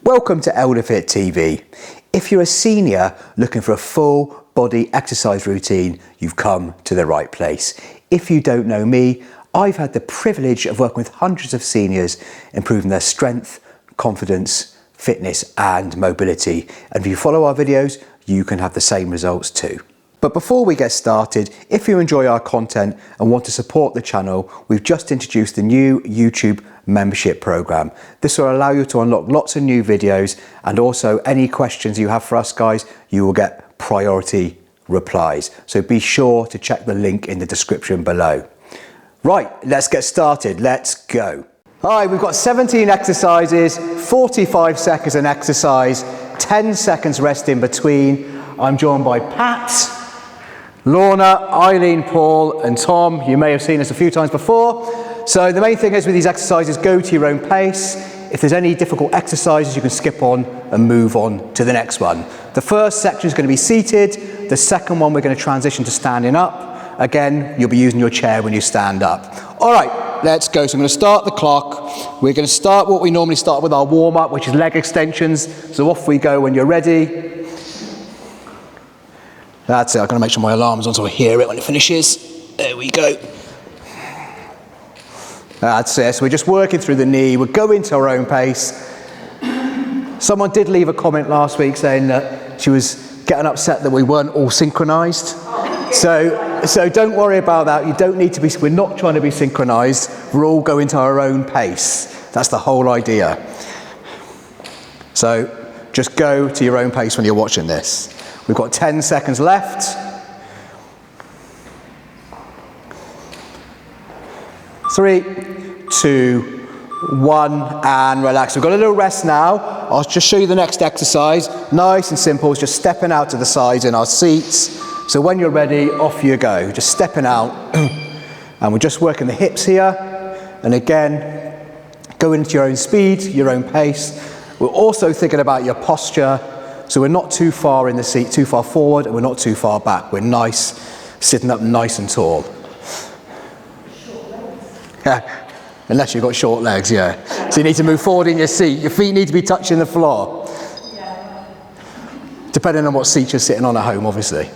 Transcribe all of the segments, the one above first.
Welcome to ElderfitTV. If you're a senior looking for a full body exercise routine, you've come to the right place. If you don't know me, I've had the privilege of working with hundreds of seniors, improving their strength, confidence, fitness and mobility. And if you follow our videos, you can have the same results too. But before we get started, if you enjoy our content and want to support the channel, we've just introduced a new YouTube membership program. This will allow you to unlock lots of new videos, and also any questions you have for us guys, you will get priority replies. So be sure to check the link in the description below. Right, let's get started. Let's go. All right, we've got 17 exercises, 45 seconds an exercise, 10 seconds rest in between. I'm joined by Pat, Lorna, Eileen, Paul and Tom. You may have seen us a few times before. So the main thing is with these exercises, go to your own pace. If there's any difficult exercises, you can skip on and move on to the next one. The first section is going to be seated. The second one, we're going to transition to standing up. Again, you'll be using your chair when you stand up. All right, let's go. So I'm going to start the clock. We're going to start what we normally start with, our warm-up, which is leg extensions. So off we go when you're ready. That's it. I've got to make sure my alarm's on so I hear it when it finishes. There we go. That's it. So we're just working through the knee. We're going to our own pace. Someone did leave a comment last week saying that she was getting upset that we weren't all synchronized. So don't worry about that. You don't need to be. We're not trying to be synchronized. We're all going to our own pace. That's the whole idea. So just go to your own pace when you're watching this. We've got 10 seconds left. 3, 2, 1, and relax. We've got a little rest now. I'll just show you the next exercise. Nice and simple. It's just stepping out to the sides in our seats. So when you're ready, off you go. Just stepping out. And we're just working the hips here. And again, going into your own speed, your own pace. We're also thinking about your posture. So we're not too far in the seat, too far forward, and we're not too far back. We're nice, sitting up nice and tall. Yeah, unless you've got short legs, yeah. So you need to move forward in your seat. Your feet need to be touching the floor. Depending on what seat you're sitting on at home, obviously.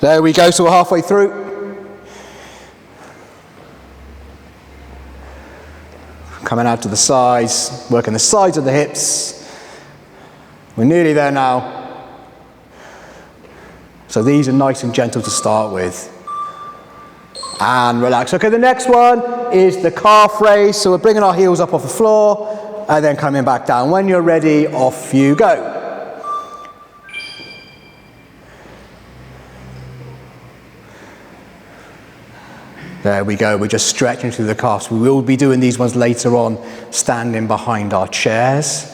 There we go, so we're halfway through. Coming out to the sides, working the sides of the hips. We're nearly there now. So these are nice and gentle to start with. And relax. Okay, the next one is the calf raise. So we're bringing our heels up off the floor and then coming back down. When you're ready, off you go. There we go. We're just stretching through the calves. We will be doing these ones later on, standing behind our chairs.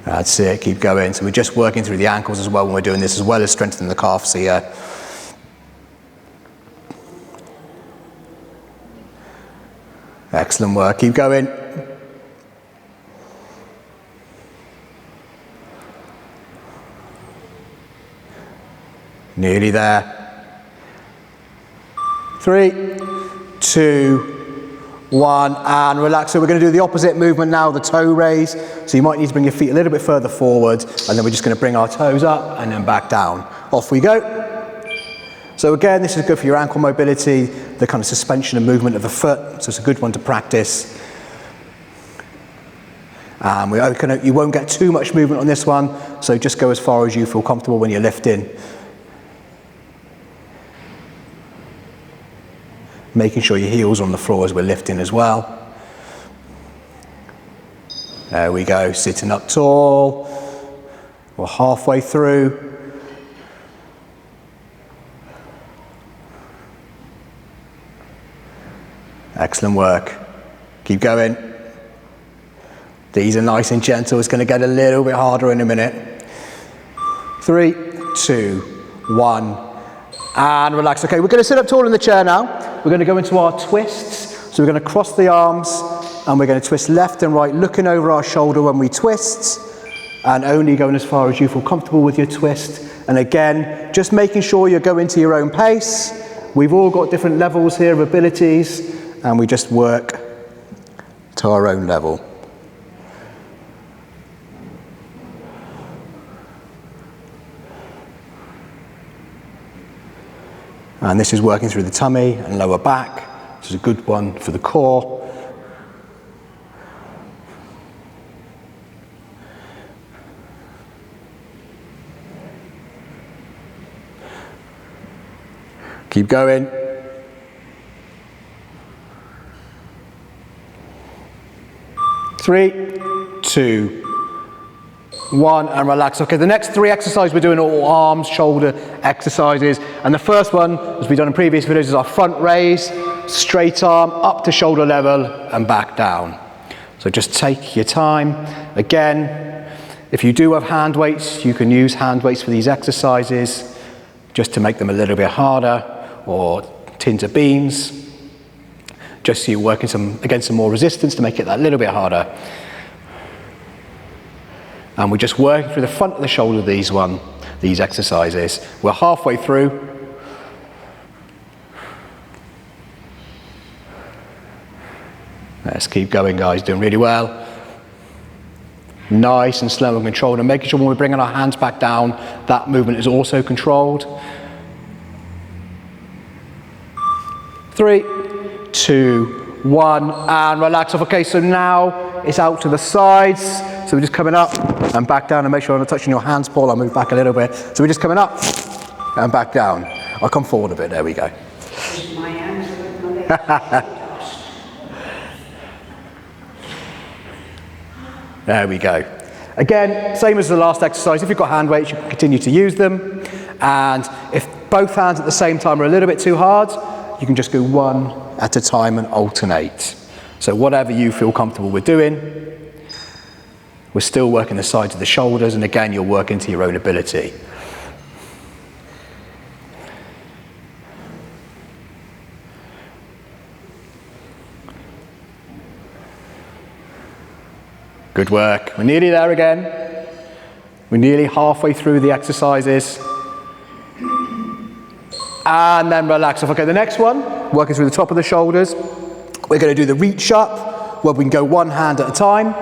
That's it, keep going. So we're just working through the ankles as well when we're doing this, as well as strengthening the calves here. Excellent work, keep going. Nearly there. 3, 2, 1, and relax. So we're going to do the opposite movement now, the toe raise. So you might need to bring your feet a little bit further forward, and then we're just going to bring our toes up and then back down. Off we go. So again, this is good for your ankle mobility, the kind of suspension and movement of the foot. So it's a good one to practice. You won't get too much movement on this one, so just go as far as you feel comfortable when you're lifting. Making sure your heels are on the floor as we're lifting as well. There we go, sitting up tall. We're halfway through. Excellent work. Keep going. These are nice and gentle. It's going to get a little bit harder in a minute. 3, 2, 1. And relax. Okay, we're going to sit up tall in the chair now. We're going to go into our twists. So we're going to cross the arms and we're going to twist left and right, looking over our shoulder when we twist, and only going as far as you feel comfortable with your twist. And again, just making sure you're going to your own pace. We've all got different levels here of abilities, and we just work to our own level. And this is working through the tummy and lower back. This is a good one for the core. Keep going. 3, 2, 1, and relax. Okay, the next 3 exercises we're doing are all arms, shoulder exercises. And the first one, as we've done in previous videos, is our front raise, straight arm, up to shoulder level, and back down. So just take your time. Again, if you do have hand weights, you can use hand weights for these exercises, just to make them a little bit harder, or tins of beans, just so you're working against some more resistance to make it that little bit harder. And we're just working through the front of the shoulder, these exercises. We're halfway through. Let's keep going, guys, doing really well. Nice and slow and controlled, and making sure when we're bringing our hands back down, that movement is also controlled. 3, 2, 1, and relax off. Okay, so now it's out to the sides. So we're just coming up and back down, and make sure I'm not touching your hands, Paul. I'll move back a little bit. So we're just coming up and back down. I'll come forward a bit. There we go. My hands with my legs. There we go. Again, same as the last exercise. If you've got hand weights, you can continue to use them. And if both hands at the same time are a little bit too hard, you can just go one at a time and alternate. So whatever you feel comfortable with doing. We're still working the sides of the shoulders, and again, you're working to your own ability. Good work. We're nearly there again. We're nearly halfway through the exercises. And then relax off. Okay, the next one, working through the top of the shoulders. We're going to do the reach up, where we can go one hand at a time.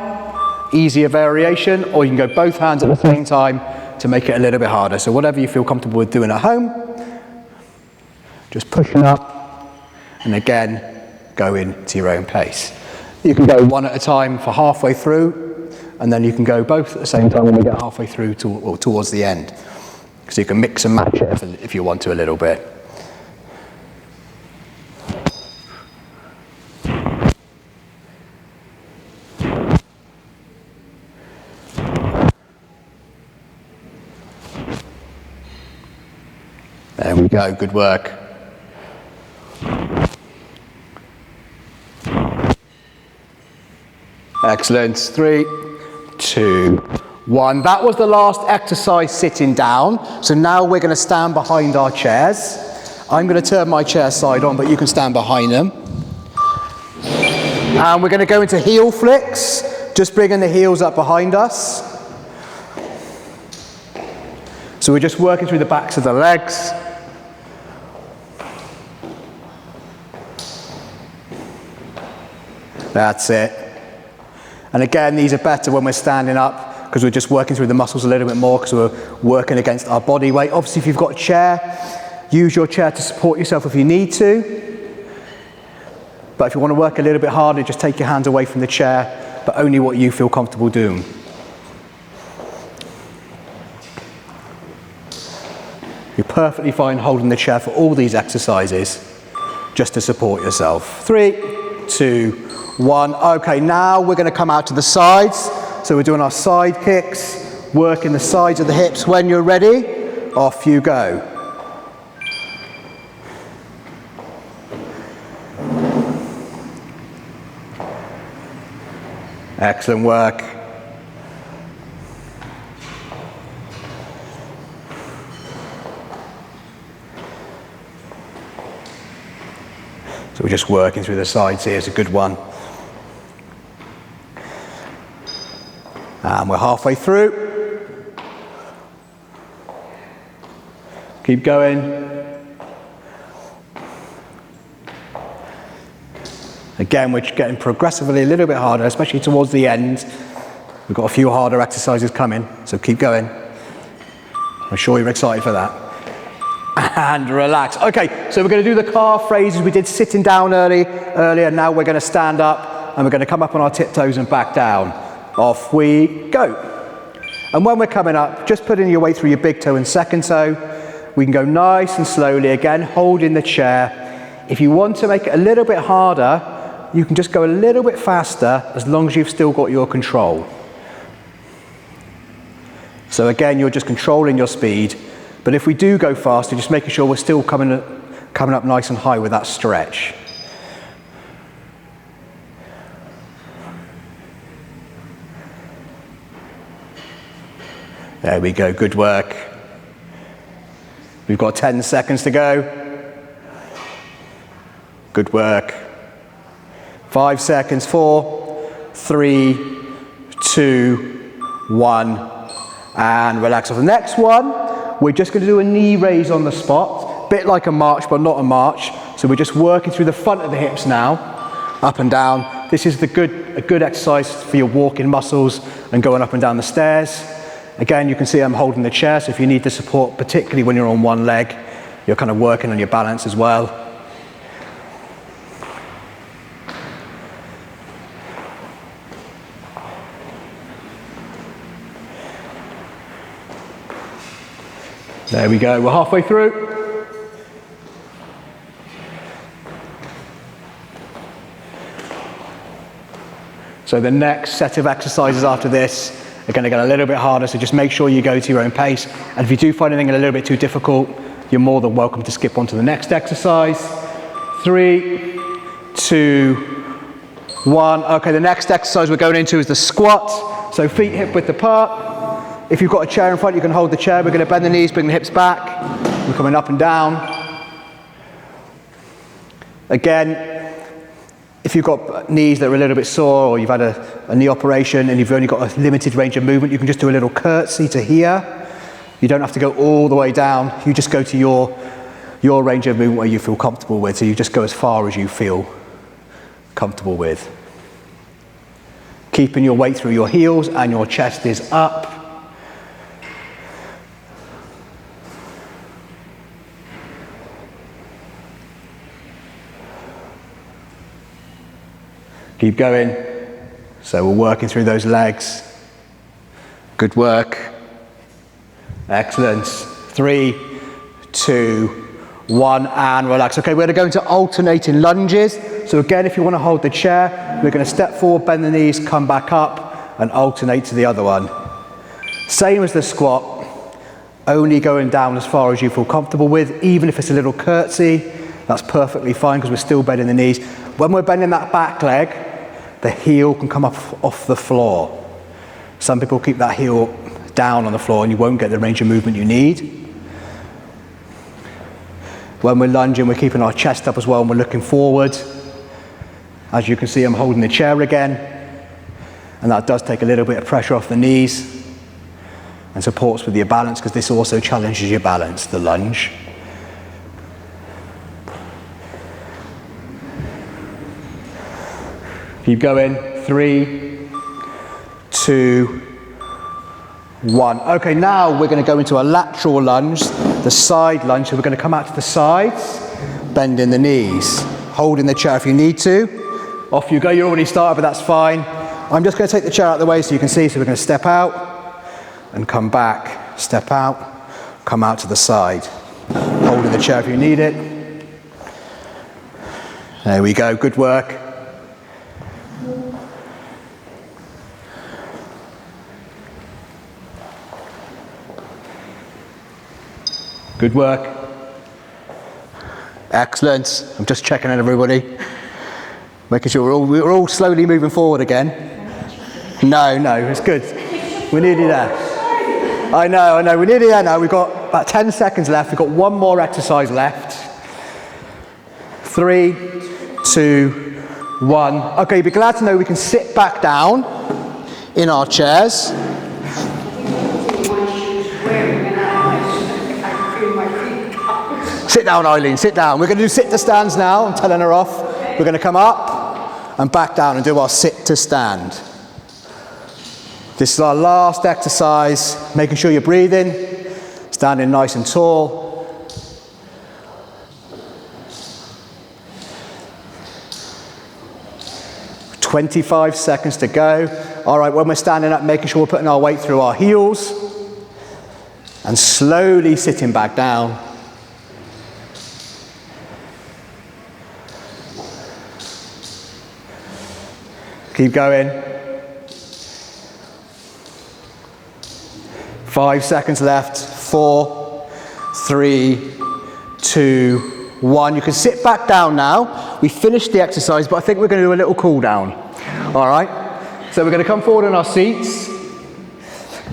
Easier variation, or you can go both hands at the same time to make it a little bit harder. So whatever you feel comfortable with doing at home, just pushing up, and again, going to your own pace. You can go one at a time for halfway through, and then you can go both at the same time when we get halfway through or towards the end. So you can mix and match it if you want to a little bit. There we go, good work. Excellent. 3, 2, 1. That was the last exercise sitting down. So now we're going to stand behind our chairs. I'm going to turn my chair side on, but you can stand behind them. And we're going to go into heel flicks, just bringing the heels up behind us. So we're just working through the backs of the legs. That's it. And again, these are better when we're standing up, because we're just working through the muscles a little bit more, because we're working against our body weight. Obviously, if you've got a chair, use your chair to support yourself if you need to. But if you want to work a little bit harder, just take your hands away from the chair, but only what you feel comfortable doing. You're perfectly fine holding the chair for all these exercises, just to support yourself. 3, 2, 1. Okay, now we're going to come out to the sides. So we're doing our side kicks, working the sides of the hips. When you're ready, off you go. Excellent work. So we're just working through the sides here. It's a good one. And we're halfway through. Keep going. Again, we're getting progressively a little bit harder, especially towards the end. We've got a few harder exercises coming, so keep going. I'm sure you're excited for that. And relax. Okay, so we're going to do the calf raises. We did sitting down earlier. Now we're going to stand up and we're going to come up on our tiptoes and back down. Off we go. And when we're coming up, just putting your weight through your big toe and second toe. We can go nice and slowly, again, holding the chair. If you want to make it a little bit harder, you can just go a little bit faster as long as you've still got your control. So again, you're just controlling your speed. But if we do go faster, just making sure we're still coming up nice and high with that stretch. There we go, good work. We've got 10 seconds to go. Good work. 5 seconds, 4, 3, 2, 1, and relax. For the next one, we're just going to do a knee raise on the spot, bit like a march, but not a march. So we're just working through the front of the hips now, up and down. This is a good exercise for your walking muscles and going up and down the stairs. Again, you can see I'm holding the chair, so if you need the support, particularly when you're on one leg, you're kind of working on your balance as well. There we go, we're halfway through. So the next set of exercises after this are going to get a little bit harder, so just make sure you go to your own pace. And if you do find anything a little bit too difficult, you're more than welcome to skip on to the next exercise. 3, 2, 1. Okay, the next exercise we're going into is the squat. So feet hip width apart. If you've got a chair in front, you can hold the chair. We're going to bend the knees, bring the hips back. We're coming up and down. Again, if you've got knees that are a little bit sore, or you've had a knee operation and you've only got a limited range of movement, you can just do a little curtsy to here. You don't have to go all the way down. You just go to your range of movement where you feel comfortable with. So you just go as far as you feel comfortable with. Keeping your weight through your heels and your chest is up. Keep going. So we're working through those legs. Good work. Excellent. 3, 2, 1, and relax. Okay, we're going to go into alternating lunges. So again, if you want to hold the chair, we're going to step forward, bend the knees, come back up, and alternate to the other one. Same as the squat, only going down as far as you feel comfortable with. Even if it's a little curtsy, that's perfectly fine because we're still bending the knees. When we're bending that back leg, the heel can come up off the floor. Some people keep that heel down on the floor and you won't get the range of movement you need. When we're lunging, we're keeping our chest up as well and we're looking forward. As you can see, I'm holding the chair again, and that does take a little bit of pressure off the knees and supports with your balance, because this also challenges your balance, the lunge. Keep going. 3, 2, 1. Okay, now we're going to go into a lateral lunge, the side lunge. So we're going to come out to the sides, bending the knees, holding the chair if you need to. Off you go. You already started, but that's fine. I'm just going to take the chair out of the way so you can see. So we're going to step out and come back, step out, come out to the side, holding the chair if you need it. There we go. Good work. Good work. Excellent. I'm just checking on everybody, making sure we're all slowly moving forward again. No, it's good. We're nearly there. I know. We're nearly there now. We've got about 10 seconds left. We've got one more exercise left. 3, 2, 1. Okay, you'll be glad to know we can sit back down in our chairs. Sit down, Eileen, sit down. We're going to do sit to stands now. I'm telling her off. We're going to come up, and back down and do our sit to stand. This is our last exercise, making sure you're breathing, standing nice and tall. "25 seconds to go." All right, when we're standing up, making sure we're putting our weight through our heels and slowly sitting back down. Keep going. 5 seconds left. 4, 3, 2, 1. You can sit back down now. We finished the exercise, but I think we're going to do a little cool down. All right? So we're going to come forward in our seats.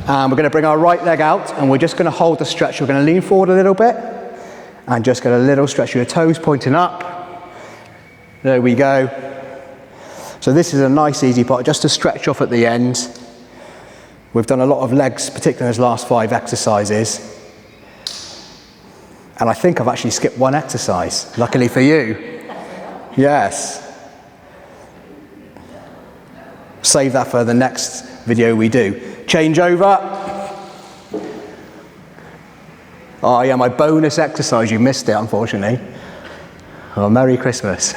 And we're going to bring our right leg out, and we're just going to hold the stretch. We're going to lean forward a little bit and just get a little stretch. Your toes pointing up. There we go. So this is a nice easy part, just to stretch off at the end. We've done a lot of legs, particularly in those last 5 exercises. And I think I've actually skipped one exercise, luckily for you. Yes. Save that for the next video we do. Change over. Oh yeah, my bonus exercise, you missed it unfortunately. Oh, Merry Christmas.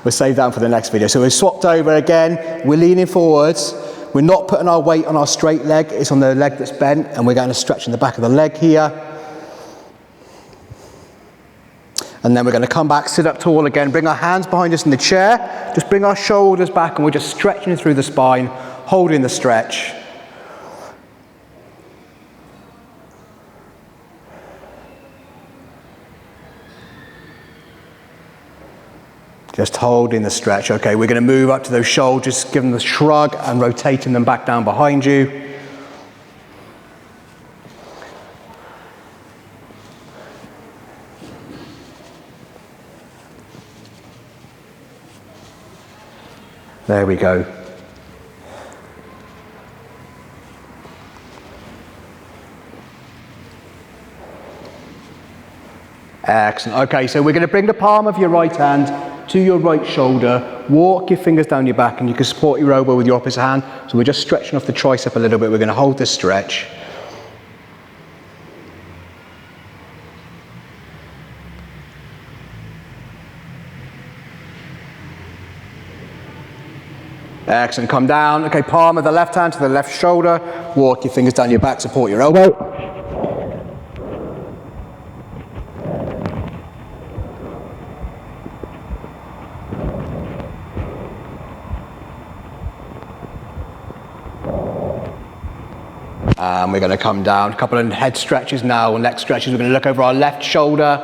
We'll save that for the next video. So we're swapped over again, we're leaning forwards, we're not putting our weight on our straight leg, it's on the leg that's bent, and we're going to stretch in the back of the leg here. And then we're going to come back, sit up tall again, bring our hands behind us in the chair, just bring our shoulders back, and we're just stretching through the spine, holding the stretch. Just holding the stretch. Okay, we're going to move up to those shoulders, give them the shrug and rotating them back down behind you. There we go. Excellent. Okay, so we're going to bring the palm of your right hand to your right shoulder, walk your fingers down your back, and you can support your elbow with your opposite hand. So we're just stretching off the tricep a little bit. We're going to hold this stretch. Excellent. Come down. Okay, palm of the left hand to the left shoulder. Walk your fingers down your back, support your elbow. And we're going to come down, a couple of head stretches now, neck stretches. We're going to look over our left shoulder,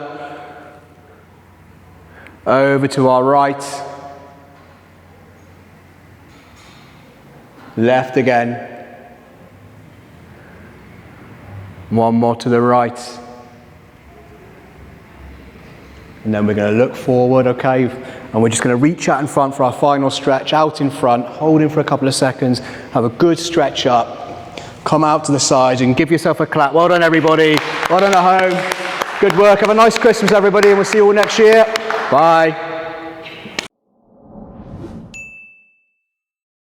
over to our right, left again, one more to the right, and then we're going to look forward, okay, and we're just going to reach out in front for our final stretch, out in front, holding for a couple of seconds, have a good stretch up. Come out to the sides and give yourself a clap. Well done, everybody. Well done at home. Good work. Have a nice Christmas, everybody, and we'll see you all next year. Bye.